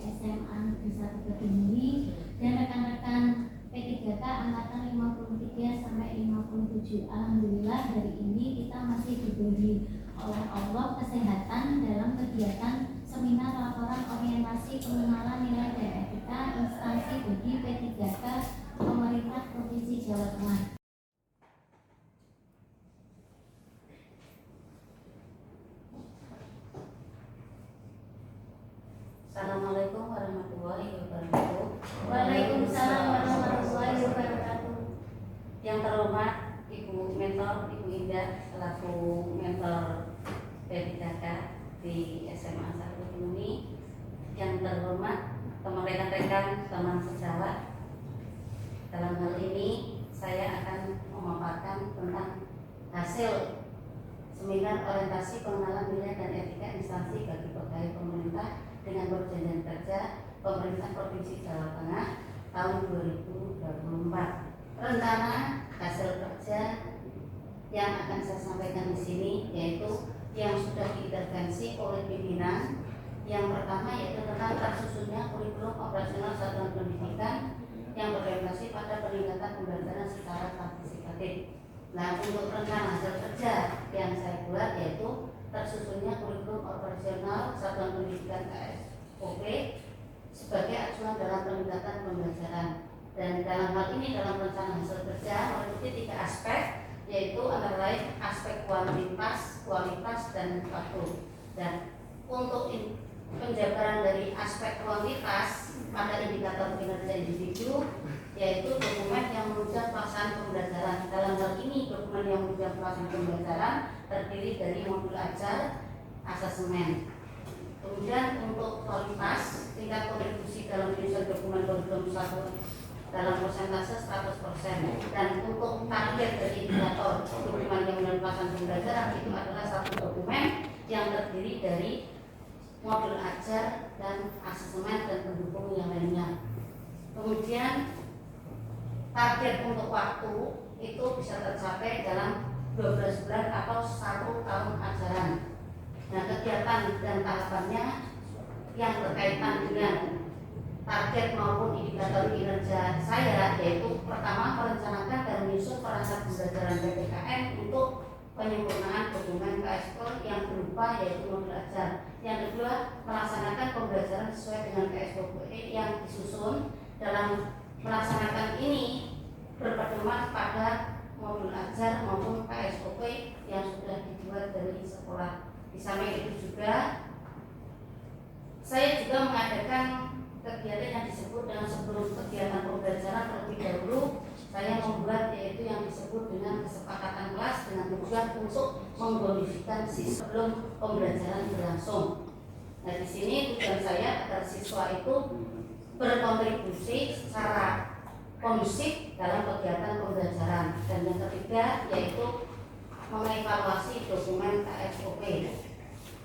SMA Negeri 1 Kediri dan rekan-rekan P3K angkatan 53 sampai 57. Alhamdulillah hari ini kita masih diberi oleh Allah kesehatan dalam kegiatan seminar laporan orientasi pengenalan nilai dan etika instansi bagi P3K pemerintah Provinsi Jawa Tengah. Assalamualaikum warahmatullahi wabarakatuh. Waalaikumsalam warahmatullahi wabarakatuh. Yang terhormat Ibu Mentor, Ibu Indah selaku Mentor P3K di SMA 1 ini. Yang terhormat teman rekan-rekan, teman sejawat. Dalam hal ini saya akan memaparkan tentang hasil seminar orientasi pengenalan nilai dan etika instansi bagi pegawai pemerintah dengan perjanjian kerja pemerintah Provinsi Jawa Tengah tahun 2024. Rencana hasil kerja yang akan saya sampaikan di sini yaitu yang sudah diintervensi oleh pimpinan. Yang pertama yaitu tentang tersusunnya kurikulum operasional satuan pendidikan yang berorientasi pada peningkatan pembelajaran secara partisipatif. Nah, untuk rencana hasil kerja yang saya buat yaitu tersusunnya kurikulum operasional satuan pendidikan KSOP sebagai acuan dalam peningkatan pembelajaran. Dan dalam hal ini dalam rencana hasil kerja meliputi 3 aspek, yaitu antara lain aspek kualitas dan waktu. Dan untuk penjabaran dari aspek kualitas pada indikator kinerja individu yaitu dokumen yang menunjang pelaksanaan pembelajaran. Dalam hal ini dokumen yang menunjang pelaksanaan pembelajaran terdiri dari modul ajar, asesmen. Kemudian untuk kualitas tingkat kontribusi dalam penyusunan dokumen kurikulum 1 dalam persentase 100%. Dan untuk target dari indikator dokumen yang menunjang pelaksanaan pembelajaran itu adalah satu dokumen yang terdiri dari modul ajar dan asesmen dan pendukung yang lainnya. Kemudian target untuk waktu itu bisa tercapai dalam 12 bulan atau 1 tahun ajaran. Nah, kegiatan dan tahapannya yang berkaitan dengan target maupun indikator kinerja saya yaitu pertama merencanakan dan menyusun perangkat pembelajaran PPKN untuk penyempurnaan dokumen KSP yang berupa yaitu modul ajar. Yang kedua, melaksanakan pembelajaran sesuai dengan KSP yang disusun. Dalam melaksanakan ini berpedoman pada modul ajar maupun KSOP yang sudah dibuat dari sekolah. Di samping itu juga saya juga mengadakan kegiatan yang disebut dengan sebelum kegiatan pembelajaran terlebih dahulu saya membuat yaitu yang disebut dengan kesepakatan kelas dengan tujuan untuk mengkondisikan siswa sebelum pembelajaran berlangsung. Nah, di sini tujuan saya agar siswa itu berkontribusi secara kondusif dalam kegiatan pembelajaran. Dan yang ketiga yaitu mengevaluasi dokumen KSOP.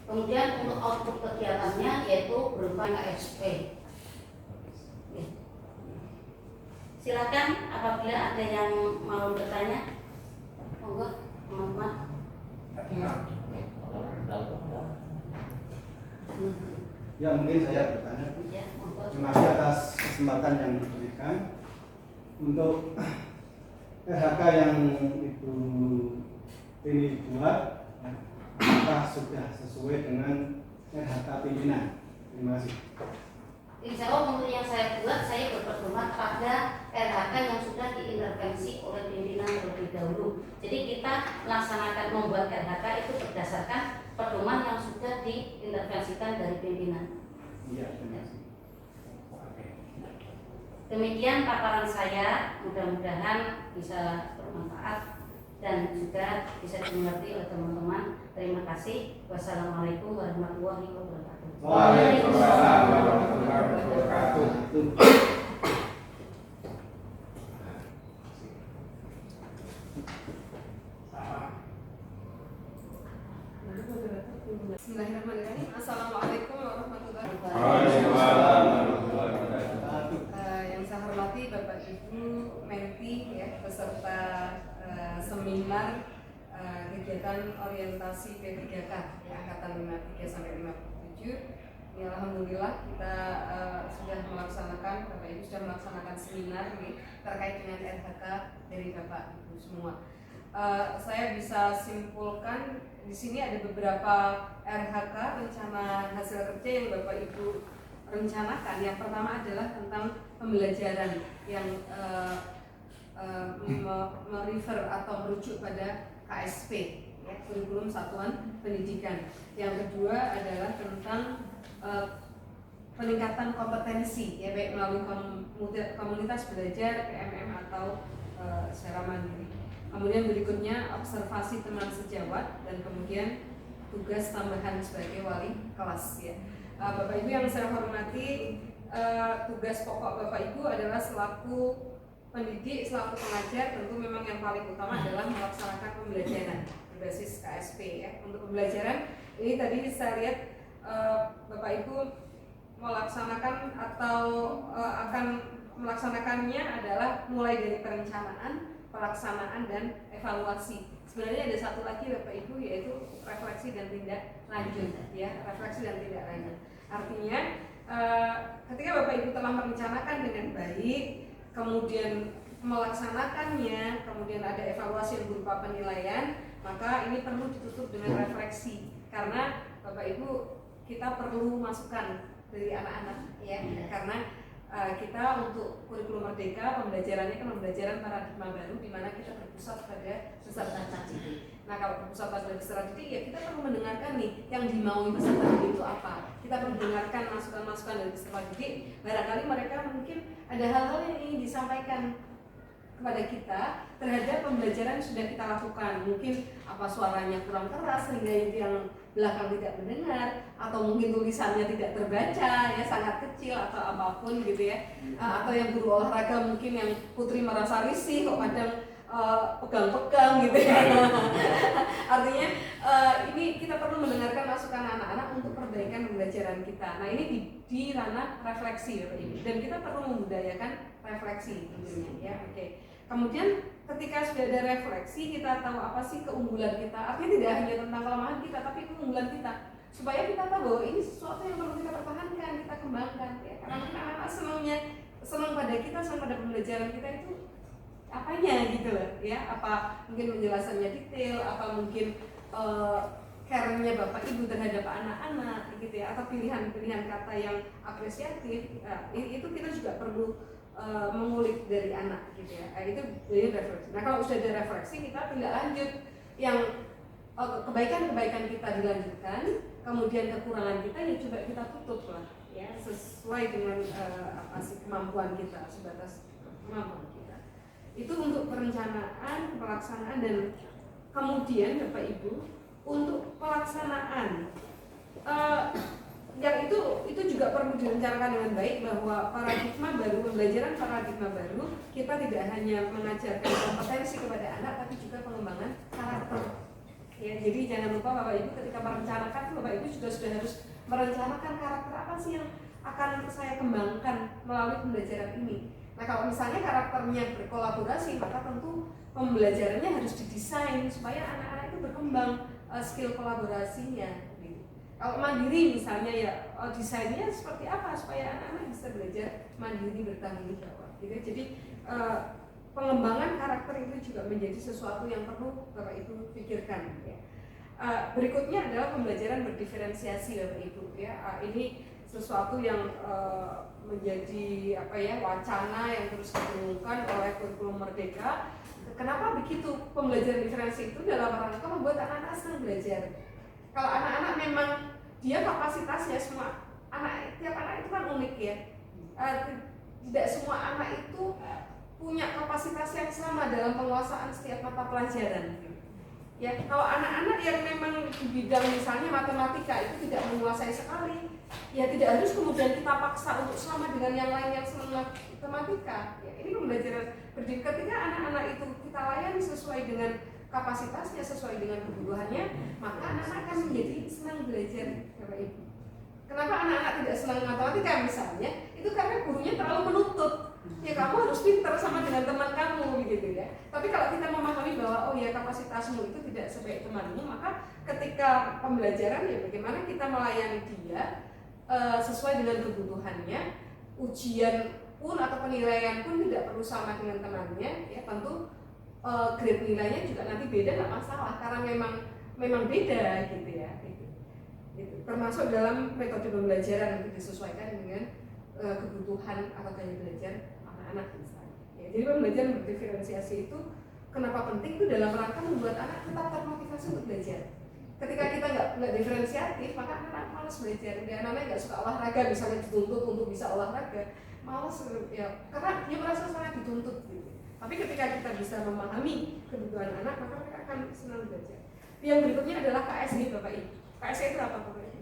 Kemudian untuk output kegiatannya yaitu berupa KSP. Silakan apabila ada yang mau bertanya. Monggo, teman-teman. Ya, mungkin saya bertanya. Ya, terima kasih atas kesempatan yang diberikan. Untuk RHK yang Ibu ini buat, apakah sudah sesuai dengan RHK pimpinan? Terima kasih. Insya Allah untuk yang saya buat, saya berpedoman pada RHK yang sudah diintervensi oleh pimpinan terlebih dahulu. Jadi kita melaksanakan membuat RHK itu berdasarkan pedoman yang sudah diintervensikan dari pimpinan. Iya, terima kasih. Demikian paparan saya, mudah-mudahan bisa bermanfaat dan juga bisa dimengerti oleh teman-teman. Terima kasih. Wassalamualaikum warahmatullahi wabarakatuh. Waalaikumsalam warahmatullahi wabarakatuh. Bismillahirrahmanirrahim. Assalamualaikum warahmatullahi wabarakatuh. Yang saya hormati Bapak Ibu Menti ya, peserta seminar kegiatan orientasi P3K ya, angkatan 53 sampai 57 Ya, alhamdulillah kita sudah melaksanakan, Bapak Ibu sudah melaksanakan seminar nih, terkait dengan RHK dari Bapak Ibu semua. Saya bisa simpulkan di sini ada beberapa RHK, rencana hasil kerja yang Bapak Ibu rencanakan. Yang pertama adalah tentang pembelajaran yang merefer atau merujuk pada KSP, ya, kurikulum satuan pendidikan. Yang kedua adalah tentang peningkatan kompetensi, ya, baik melalui komunitas belajar, PMM atau secara mandiri. Kemudian berikutnya observasi teman sejawat, dan kemudian tugas tambahan sebagai wali kelas, ya. Bapak Ibu yang saya hormati, tugas pokok Bapak Ibu adalah selaku pendidik, selaku pengajar, tentu memang yang paling utama adalah melaksanakan pembelajaran berbasis KSP, ya. Untuk pembelajaran ini tadi saya lihat Bapak Ibu melaksanakan atau akan melaksanakannya adalah mulai dari perencanaan, pelaksanaan, dan evaluasi. Sebenarnya ada satu lagi Bapak Ibu, yaitu refleksi dan tindak lanjut, ya, refleksi dan tindak lanjut. Artinya ketika Bapak Ibu telah merencanakan dengan baik, kemudian melaksanakannya, kemudian ada evaluasi yang berupa penilaian, maka ini perlu ditutup dengan refleksi, karena Bapak Ibu kita perlu masukan dari anak-anak, ya, karena kita untuk kurikulum merdeka pembelajarannya kan pembelajaran paradigma baru, di mana kita berpusat pada peserta didik. Nah, kalau berpusat pada peserta didik, ya kita perlu mendengarkan nih yang dimaui peserta didik itu apa. Kita perlu mendengarkan masukan-masukan dari peserta didik. Barangkali mereka mungkin ada hal-hal yang ingin disampaikan kepada kita terhadap pembelajaran yang sudah kita lakukan. Mungkin apa suaranya kurang keras sehingga yang belakang tidak mendengar, atau mungkin tulisannya tidak terbaca, ya, sangat kecil atau apapun gitu, ya. Atau yang guru olahraga mungkin yang Putri merasa risih kok kadang pegang-pegang gitu, ya. Artinya ini kita perlu mendengarkan masukan anak-anak untuk perbaikan pembelajaran kita. Nah, ini di ranah refleksi, Bapak Ibu, dan kita perlu membudayakan refleksi tentunya, ya. Oke. Kemudian ketika sudah ada refleksi, kita tahu apa sih keunggulan kita. Artinya tidak hanya tentang kelemahan kita, tapi keunggulan kita, supaya kita tahu bahwa ini sesuatu yang perlu kita pertahankan, kita kembangkan, ya. Karena mungkin anak-anak senang pada kita, senang pada pembelajaran kita itu apanya gitu loh, ya. Apa mungkin penjelasannya detail, apa mungkin care-nya Bapak Ibu terhadap anak-anak gitu, ya, atau pilihan-pilihan kata yang apresiatif. Itu kita juga perlu mengulik dari anak gitu, ya. Itu dari refleksi. Nah, kalau sudah ada refleksi, kita tindak lanjut yang kebaikan-kebaikan kita dilanjutkan, kemudian kekurangan kita ya coba kita tutup lah, ya, sesuai dengan apa sih kemampuan kita, sebatas kemampuan kita. Itu untuk perencanaan, pelaksanaan, dan kemudian Bapak Ibu untuk pelaksanaan yang itu juga perlu direncanakan dengan baik, bahwa paradigma baru, pembelajaran paradigma baru, kita tidak hanya mengajarkan kompetensi kepada anak, tapi juga pengembangan karakter, ya. Jadi jangan lupa Bapak Ibu ketika merencanakan, Bapak Ibu juga sudah harus merencanakan karakter apa sih yang akan saya kembangkan melalui pembelajaran ini. Nah, kalau misalnya karakternya berkolaborasi, maka tentu pembelajarannya harus didesain supaya anak-anak itu berkembang skill kolaborasinya. Kalau mandiri misalnya, ya desainnya seperti apa supaya anak-anak bisa belajar mandiri, bertanggung jawab gitu. Jadi pengembangan karakter itu juga menjadi sesuatu yang perlu Bapak Ibu pikirkan, ya. Berikutnya adalah pembelajaran berdiferensiasi, Bapak Ibu, ya. Ini sesuatu yang menjadi apa, ya, wacana yang terus didengungkan oleh kurikulum merdeka. Kenapa begitu? Pembelajaran diferensi itu dalam rangka membuat anak-anak senang belajar. Kalau anak-anak memang dia kapasitasnya, semua tiap anak itu kan unik, ya. Tidak semua anak itu punya kapasitas yang sama dalam penguasaan setiap mata pelajaran. Ya, kalau anak-anak yang memang di bidang misalnya matematika itu tidak menguasai sekali, ya tidak harus kemudian kita paksa untuk sama dengan yang lain yang senang matematika. Ya, ini pembelajaran ketika anak-anak itu kita layani sesuai dengan kapasitasnya, sesuai dengan kebutuhannya, maka anak-anak akan menjadi senang belajar, Bapak Ibu. Kenapa anak-anak tidak senang matematika misalnya? Itu karena gurunya terlalu menuntut. Ya, kamu harus pintar sama dengan teman kamu, begitu, ya. Tapi kalau kita memahami bahwa oh ya, kapasitasmu itu tidak sebaik temanmu, maka ketika pembelajaran, ya bagaimana kita melayani dia sesuai dengan kebutuhannya. Ujian pun atau penilaian pun tidak perlu sama dengan temannya, ya tentu grade nilainya juga nanti beda, nggak masalah karena memang beda gitu ya. Gitu. Termasuk dalam metode pembelajaran yang disesuaikan dengan kebutuhan atau gaya belajar anak-anak misalnya. Ya, jadi pembelajaran berdiferensiasi itu kenapa penting, itu dalam rangka membuat anak tetap termotivasi untuk belajar. Ketika kita nggak diferensiatif, maka anak malas belajar. Dia anak-anak nggak suka olahraga, misalnya dituntut untuk bisa olahraga, malas ya, karena dia merasa sangat dituntut gitu. Tapi ketika kita bisa memahami kebutuhan anak, maka mereka akan senang belajar. Yang berikutnya adalah KSE Bapak Ibu. KSE itu apa Bapak Ibu?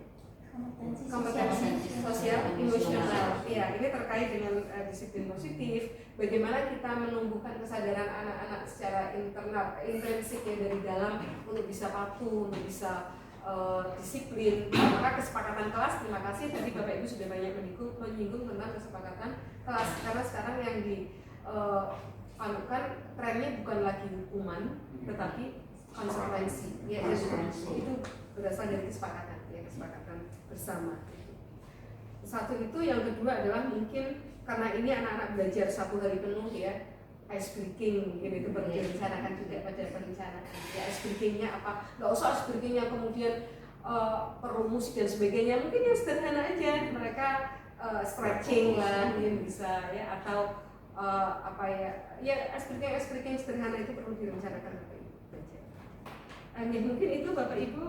Kompetensi sosial emosional. Ya, ini terkait dengan disiplin positif. Bagaimana kita menumbuhkan kesadaran anak-anak secara internal, intrinsik ya, dari dalam untuk bisa patuh, untuk bisa disiplin. Maka kesepakatan kelas, terima kasih tadi Bapak Ibu sudah banyak menyinggung tentang kesepakatan kelas, karena sekarang yang dianukan trennya bukan lagi hukuman, tetapi konsekuensi. Ya, itu berasal dari kesepakatan, ya, kesepakatan bersama. Satu itu, yang kedua adalah mungkin karena ini anak-anak belajar 1 hari penuh ya, ice breaking mungkin itu perlu direncanakan juga pada perencanaan. Ya, ice breakingnya apa? Nggak usah ice breakingnya kemudian perlu musik dan sebagainya, mungkin yang sederhana aja, mereka stretching lah mungkin bisa ya, atau apa ya ice breaking sederhana itu perlu direncanakan Bapak Ibu. Ya, mungkin itu Bapak Ibu.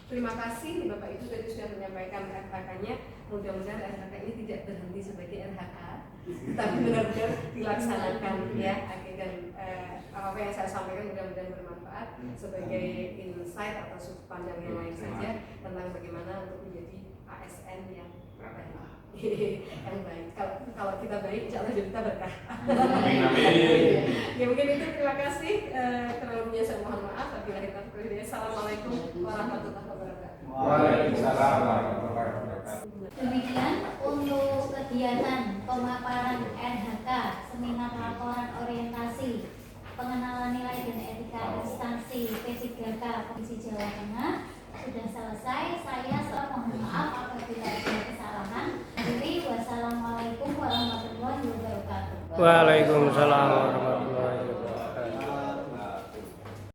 Terima kasih Bapak Ibu tadi sudah menyampaikan RHK-nya. Mudah-mudahan RHK ini tidak berhenti sebagai RHK, tapi benar-benar dilaksanakan ya. Dan apa yang saya sampaikan mudah-mudahan bermanfaat sebagai insight atau sudut pandang yang lain saja tentang bagaimana untuk menjadi ASN yang baik. Yang baik. Kalau kita baik, insya Allah kita berkah. Ya, mungkin itu, terima kasih. Terlebihnya saya mohon maaf. Assalamualaikum warahmatullahi wabarakatuh. Waalaikumsalam warahmatullahi wabarakatuh. Demikian untuk kegiatan pemaparan RHK, seminar laporan orientasi pengenalan nilai dan etika instansi P3K Provinsi Jawa Tengah sudah selesai. Saya mohon maaf apabila ada kesalahan. Wassalamualaikum warahmatullahi wabarakatuh. Waalaikumsalam warahmatullahi wabarakatuh.